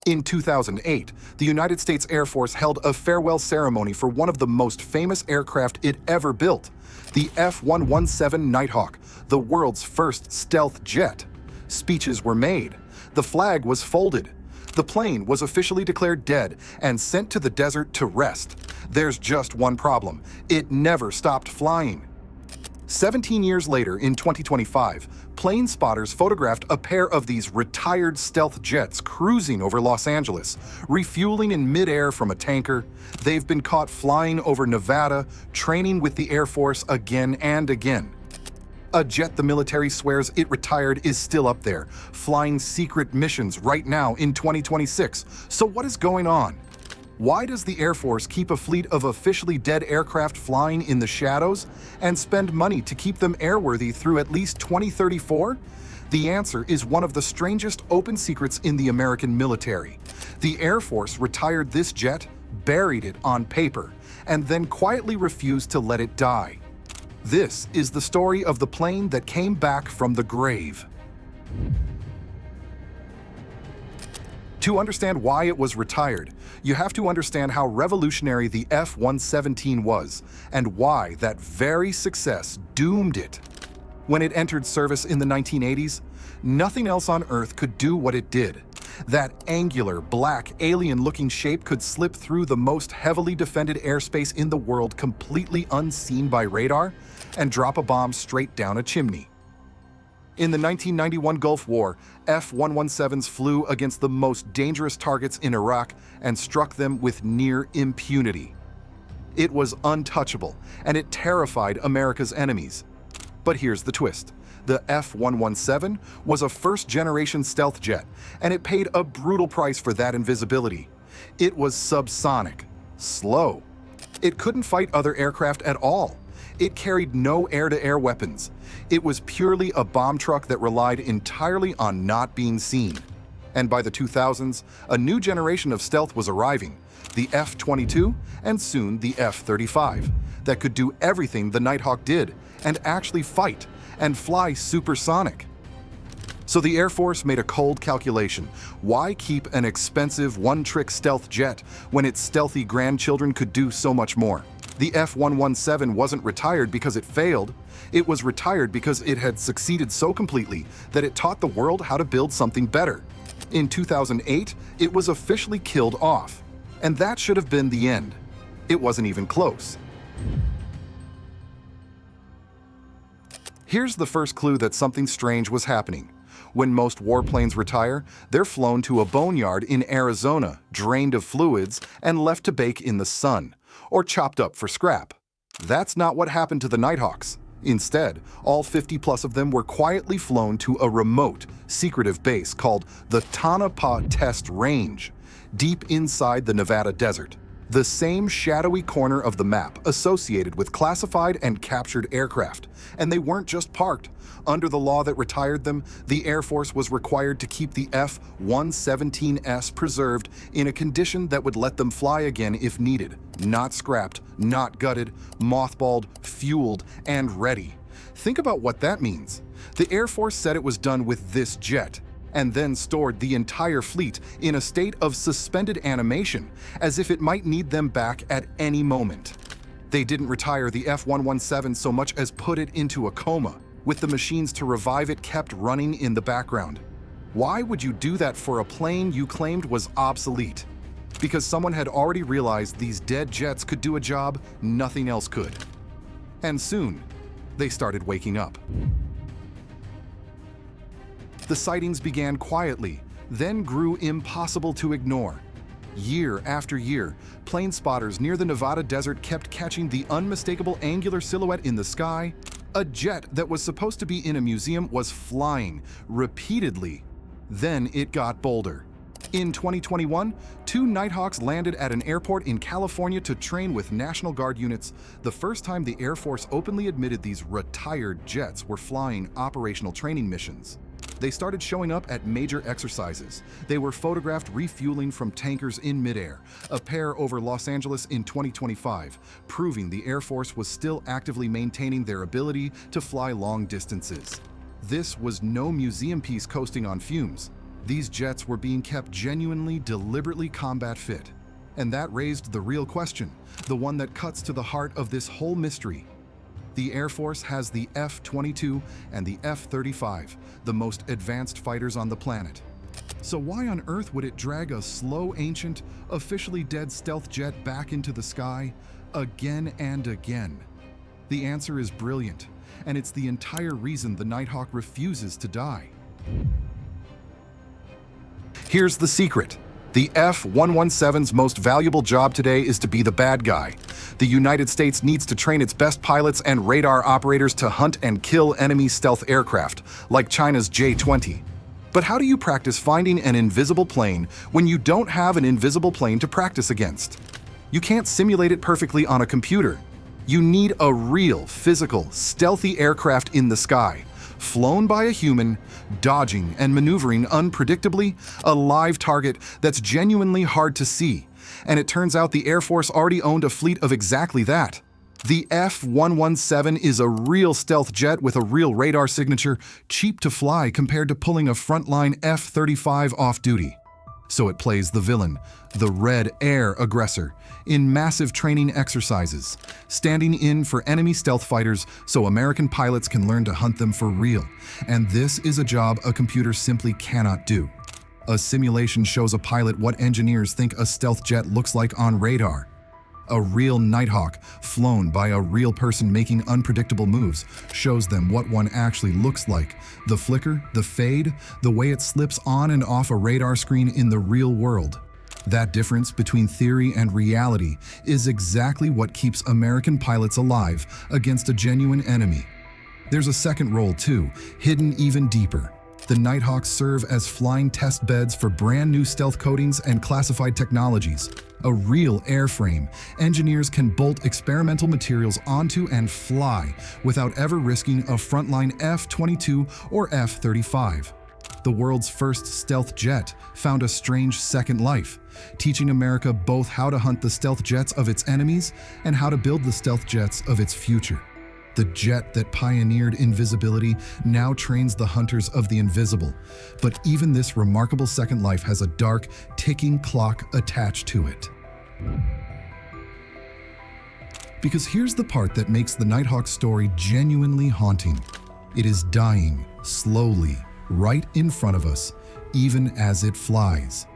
In 2008, the United States Air Force held a farewell ceremony for one of the most famous aircraft it ever built, the F-117 Nighthawk, the world's first stealth jet. Speeches were made. The flag was folded. The plane was officially declared dead and sent to the desert to rest. There's just one problem: it never stopped flying. 17 years later, in 2025, plane spotters photographed a pair of these retired stealth jets cruising over Los Angeles, refueling in midair from a tanker. They've been caught flying over Nevada, training with the Air Force again and again. A jet the military swears it retired is still up there, flying secret missions right now in 2026. So what is going on? Why does the Air Force keep a fleet of officially dead aircraft flying in the shadows and spend money to keep them airworthy through at least 2034? The answer is one of the strangest open secrets in the American military. The Air Force retired this jet, buried it on paper, and then quietly refused to let it die. This is the story of the plane that came back from the grave. To understand why it was retired, you have to understand how revolutionary the F-117 was and why that very success doomed it. When it entered service in the 1980s, nothing else on Earth could do what it did. That angular, black, alien-looking shape could slip through the most heavily defended airspace in the world completely unseen by radar and drop a bomb straight down a chimney. In the 1991 Gulf War, F-117s flew against the most dangerous targets in Iraq and struck them with near impunity. It was untouchable, and it terrified America's enemies. But here's the twist. The F-117 was a first-generation stealth jet, and it paid a brutal price for that invisibility. It was subsonic, slow. It couldn't fight other aircraft at all. It carried no air-to-air weapons. It was purely a bomb truck that relied entirely on not being seen. And by the 2000s, a new generation of stealth was arriving, the F-22 and soon the F-35, that could do everything the Nighthawk did and actually fight and fly supersonic. So the Air Force made a cold calculation. Why keep an expensive one-trick stealth jet when its stealthy grandchildren could do so much more? The F-117 wasn't retired because it failed. It was retired because it had succeeded so completely that it taught the world how to build something better. In 2008, it was officially killed off. And that should have been the end. It wasn't even close. Here's the first clue that something strange was happening. When most warplanes retire, they're flown to a boneyard in Arizona, drained of fluids, and left to bake in the sun, or chopped up for scrap. That's not what happened to the Nighthawks. Instead, all 50+ of them were quietly flown to a remote, secretive base called the Tonopah Test Range, deep inside the Nevada desert. The same shadowy corner of the map associated with classified and captured aircraft. And they weren't just parked. Under the law that retired them, the Air Force was required to keep the F-117S preserved in a condition that would let them fly again if needed. Not scrapped, not gutted, mothballed, fueled, and ready. Think about what that means. The Air Force said it was done with this jet, and then stored the entire fleet in a state of suspended animation, as if it might need them back at any moment. They didn't retire the F-117 so much as put it into a coma, with the machines to revive it kept running in the background. Why would you do that for a plane you claimed was obsolete? Because someone had already realized these dead jets could do a job nothing else could. And soon, they started waking up. The sightings began quietly, then grew impossible to ignore. Year after year, plane spotters near the Nevada desert kept catching the unmistakable angular silhouette in the sky. A jet that was supposed to be in a museum was flying repeatedly. Then it got bolder. In 2021, 2 Nighthawks landed at an airport in California to train with National Guard units, the first time the Air Force openly admitted these retired jets were flying operational training missions. They started showing up at major exercises. They were photographed refueling from tankers in midair, a pair over Los Angeles in 2025, proving the Air Force was still actively maintaining their ability to fly long distances. This was no museum piece coasting on fumes. These jets were being kept genuinely, deliberately combat fit. And that raised the real question, the one that cuts to the heart of this whole mystery. The Air Force has the F-22 and the F-35, the most advanced fighters on the planet. So why on earth would it drag a slow, ancient, officially dead stealth jet back into the sky again and again? The answer is brilliant, and it's the entire reason the Nighthawk refuses to die. Here's the secret. The F-117's most valuable job today is to be the bad guy. The United States needs to train its best pilots and radar operators to hunt and kill enemy stealth aircraft, like China's J-20. But how do you practice finding an invisible plane when you don't have an invisible plane to practice against? You can't simulate it perfectly on a computer. You need a real, physical, stealthy aircraft in the sky, flown by a human, dodging and maneuvering unpredictably, a live target that's genuinely hard to see. And it turns out the Air Force already owned a fleet of exactly that. The F-117 is a real stealth jet with a real radar signature, cheap to fly compared to pulling a frontline F-35 off-duty. So it plays the villain, the Red Air aggressor, in massive training exercises, standing in for enemy stealth fighters so American pilots can learn to hunt them for real. And this is a job a computer simply cannot do. A simulation shows a pilot what engineers think a stealth jet looks like on radar. A real Nighthawk, flown by a real person making unpredictable moves, shows them what one actually looks like. The flicker, the fade, the way it slips on and off a radar screen in the real world. That difference between theory and reality is exactly what keeps American pilots alive against a genuine enemy. There's a second role too, hidden even deeper. The Nighthawks serve as flying test beds for brand new stealth coatings and classified technologies. A real airframe, engineers can bolt experimental materials onto and fly without ever risking a frontline F-22 or F-35. The world's first stealth jet found a strange second life, teaching America both how to hunt the stealth jets of its enemies and how to build the stealth jets of its future. The jet that pioneered invisibility now trains the hunters of the invisible. But even this remarkable second life has a dark, ticking clock attached to it. Because here's the part that makes the Nighthawk story genuinely haunting. It is dying, slowly, right in front of us, even as it flies.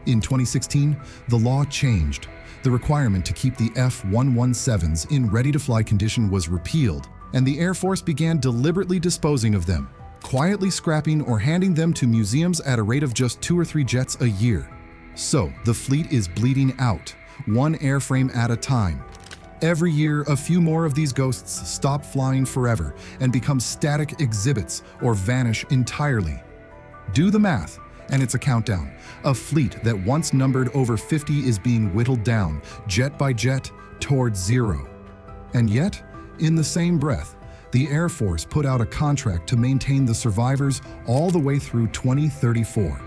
In 2016, the law changed. The requirement to keep the F-117s in ready-to-fly condition was repealed, and the Air Force began deliberately disposing of them, quietly scrapping or handing them to museums at a rate of just 2 or 3 jets a year. So, the fleet is bleeding out, one airframe at a time. Every year, a few more of these ghosts stop flying forever and become static exhibits or vanish entirely. Do the math, and it's a countdown. A fleet that once numbered over 50 is being whittled down, jet by jet, towards zero. And yet, in the same breath, the Air Force put out a contract to maintain the survivors all the way through 2034.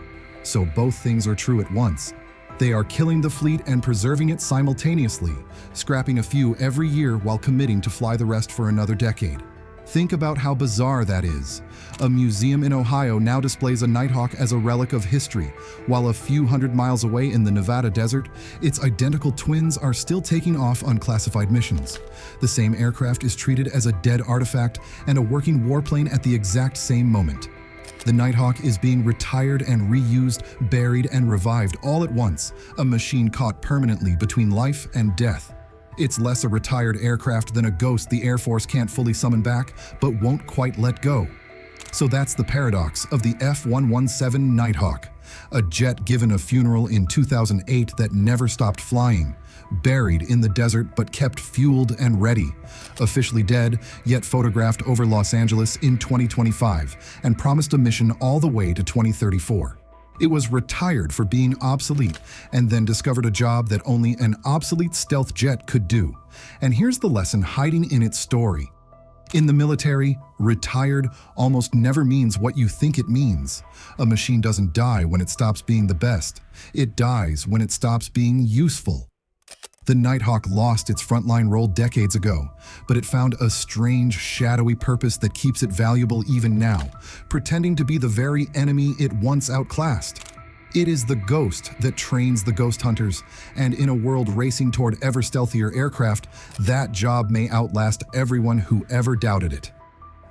So both things are true at once. They are killing the fleet and preserving it simultaneously, scrapping a few every year while committing to fly the rest for another decade. Think about how bizarre that is. A museum in Ohio now displays a Nighthawk as a relic of history, while a few hundred miles away in the Nevada desert, its identical twins are still taking off on classified missions. The same aircraft is treated as a dead artifact and a working warplane at the exact same moment. The Nighthawk is being retired and reused, buried and revived all at once, a machine caught permanently between life and death. It's less a retired aircraft than a ghost the Air Force can't fully summon back, but won't quite let go. So that's the paradox of the F-117 Nighthawk, a jet given a funeral in 2008 that never stopped flying, buried in the desert but kept fueled and ready, officially dead, yet photographed over Los Angeles in 2025 and promised a mission all the way to 2034. It was retired for being obsolete and then discovered a job that only an obsolete stealth jet could do. And here's the lesson hiding in its story. In the military, retired almost never means what you think it means. A machine doesn't die when it stops being the best. It dies when it stops being useful. The Nighthawk lost its frontline role decades ago, but it found a strange, shadowy purpose that keeps it valuable even now, pretending to be the very enemy it once outclassed. It is the ghost that trains the ghost hunters, and in a world racing toward ever stealthier aircraft, that job may outlast everyone who ever doubted it.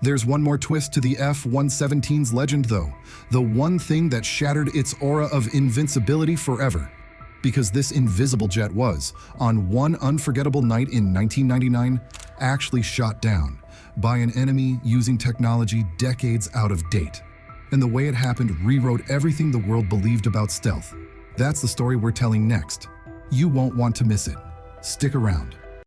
There's one more twist to the F-117's legend though, the one thing that shattered its aura of invincibility forever. Because this invisible jet was, on one unforgettable night in 1999, actually shot down by an enemy using technology decades out of date. And the way it happened rewrote everything the world believed about stealth. That's the story we're telling next. You won't want to miss it. Stick around.